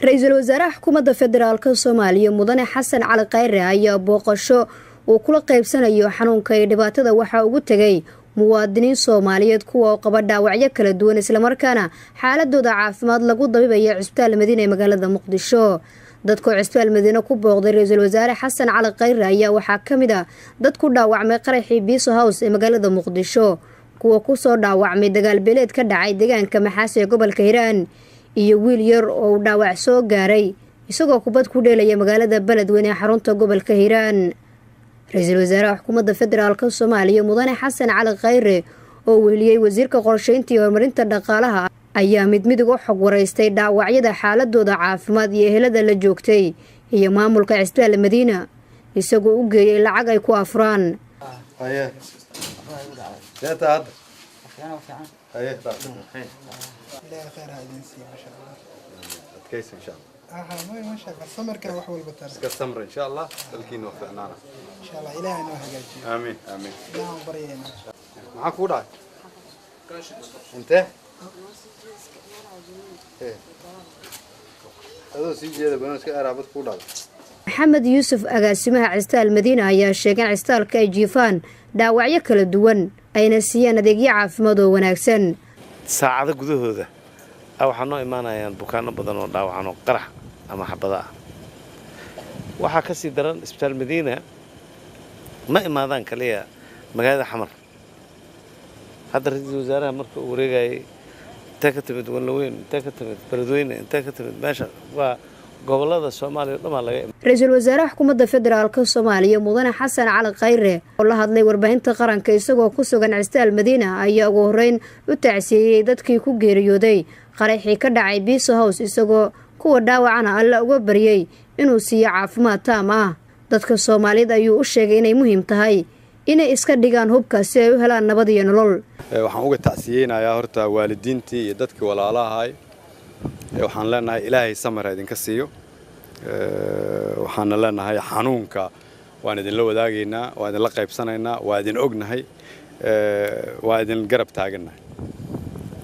Ra'iisul Wasaaraha Xukuumadda Federaalka Soomaaliya Mudane Xasan Cali Khayre ayaa booqasho uu kula qaybsanayo xanuunka iyo dhibaatada waxa ugu tagay muwaadiniin Soomaaliyeed kuwa qaba dhaawacyo kala duwan isla markaana xaaladooda caafimaad lagu dabiibayo Cisbitaal Madiina ee magaalada Muqdisho. dadka Cisbitaal Madiina ku booqday Ra'iisul Wasaare Xasan Cali Khayre ayaa waxa kamid ah dad ku dhaawacmay qaraxii Biso House ee magaalada Muqdisho kuwa ku soo dhaawacmay dagaal beeleed ka dhacay deegaanka Maxaas ee gobolka Hiiraan iyo wiil yar oo dhaawac soo gaaray isagoo kubad ku dheelaya magaalada Beledweyne ee xarunta gobolka Hiiraan. Ra'iisul Wasaaraha Xukuumadda Federaalka Soomaaliya Mudane Xasan Cali Khayre oo weliyay wasiirka qorsheynta iyo horumarinta dhaqaalaha ayaa mid uga xog wareystay dhaawacyada xaaladooda caafimaad iyo ehelada la joogtay iyo maamulka Cisbitaal Madiina isagoo u geeyay lacag ay ku afraan. كيس إن شاء الله. ما شاء الله سمر كان وحول بتر. كسمر إن شاء الله تلكين وفقنا. إن شاء الله إلهي نوهجي. آمين آمين. إلهي برينا. معك وضع. أنت؟ إيه. هذا سيجي هذا بنوس كأرابط وضع. محمد يوسف agaasimaha Cisbitaal Madiina ayaa sheegay cisbitaalka ay jiifaan dhaawacyo kala duwan ayna siiyaan adeegyo caafimaad oo wanaagsan. saacado gudahooda waxaan noo imaanayaan bukaano badan oo dhaawacan oo qarax ama xabada ah. waxa ka sii daran Cisbitaal Madiina ma imaadaan kaliya magaalada Xamar. hadda Ra'iisul Wasaaraha marka uu wareegay inta ka timid Walaweyn, inta ka timid Beledweyne, inta ka timid meesha waa gobolada Soomaaliya dhama laga. Ra'iisul Wasaaraha Xukuumadda Federaalka Soomaaliya Mudane Xasan Cali Khayre oo la hadlay warbaahinta qaranka isagoo ku sugan Cisbitaal Madiina ayaa ugu horeyn u tacsiiyay dadkii ku geeriyooday qaraxii ka dhacay Biso House isagoo kuwa dhaawacana alla uga bariyay inuu siiyo caafimaad taam ah. dadka Soomaaliyeed ayuu u sheegay inay muhiim tahay inay iska dhigaan hubka si ay u helaan nabad iyo nolol. waxaan uga tacsiyeynayaa horta waalidiintii iyo dadkii walaalaha ahay waxaan leenahay Ilaahay samir idinka siiyo. waxaan leenahay xanuunka waan idin la wadaagaynaa waan idin la qaybsanaynaa waan idin ognahay waan idin garab taaganahay.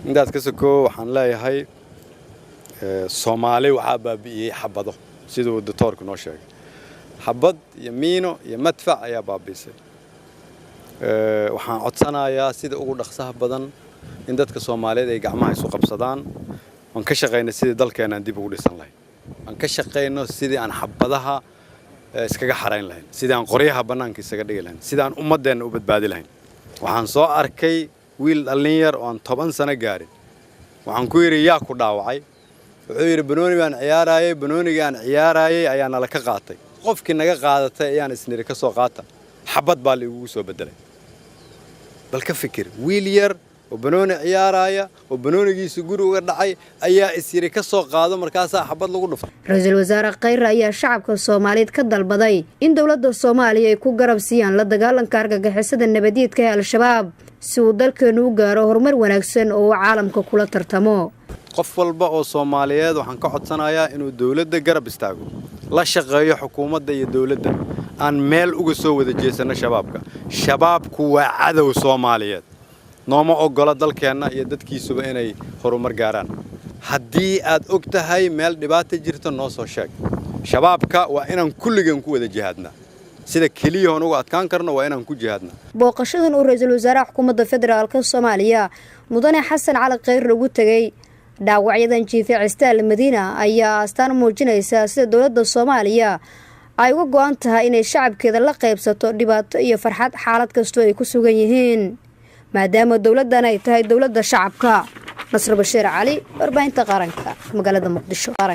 intaas ka soo waxaan leeyahay Soomaali waxa baabi'iyay xabado sidoo doctorku noo sheegay. xabad iyo miino iyo madfac ayaa baabiisay. waxaan codsanayaa sida ugu dhaqsaha badan in dadka Soomaaliyeed ay gacmaha isu qabsadaan. aan ka shaqeynaa sidii dalkeena dib ugu dhisan lahayn. aan ka shaqeynaa sidii aan xabadaha iskaga xarayn lahayn, sidii aan qoryaha banaanka isaga dhigi lahayn, sidii aan ummadeena u badbaadi lahayn. waxaan soo arkay wiil dhalin yar oo aan 10 sano gaarin. waxaan ku yiri yaa ku dhaawacay. wuxuu yiri banooni baan ciyaarayay, banoonigaan ciyaarayay ayaa nala ka qaatay. qofkii naga qaadatay ayaan isniri ka soo qaata. xabad baa la igu soo bedelay. bal ka fikir wiil yar oo banooni ciyaaraya oo banoonigiisa guri uga dhacay ayaa isiri ka soo qaado markaas xabad lagu dhufay. Ra'iisul Wasaare Khayre ayaa shacabka Soomaaliyeed ka dalbaday in dawladda Soomaaliya ay ku garab siiyaan la dagaalanka argagixisada nabadiyadka ee Al-Shabaab si uu dalkeenu u gaaro horumar wanaagsan oo caalamka kula tartamo. qof walba oo Soomaaliyeed waxaan ka codsanayaa inuu dawladda garab istaago, la shaqeeyo xukuumadda iyo dawladda aan meel uga soo wada jeesano shabaabka. shabaabku waa cadow Soomaaliyeed. nooma ogola dalkeena iyo dadkiisuba inay horumar gaaraan. haddii aad og tahay meel dhibaato jirto noo soo sheeg. shabaabka waa inaan kulligan ku wada jihaadnaa. sida kaliya oo ugu adkaan karno waa inaan ku jihaadnaa. booqashadan uu Ra'iisul Wasaaraha Xukuumadda Federaalka Soomaaliya Mudane Xasan Cali Khayre ugu tagay dhaawacyadan jiifay Cisbitaal Madiina ayaa astaan muujinaysa sida dawladda Soomaaliya ay uga go'an tahay inay shacabkeeda la qaybsato dhibaato iyo farxad xaalad kasto ay ku sugan yihiin. maadaama dawladdan ay tahay dawladda shacabka. Nasr Bashiir Cali, warbaahinta qaranka magaalada Muqdisho.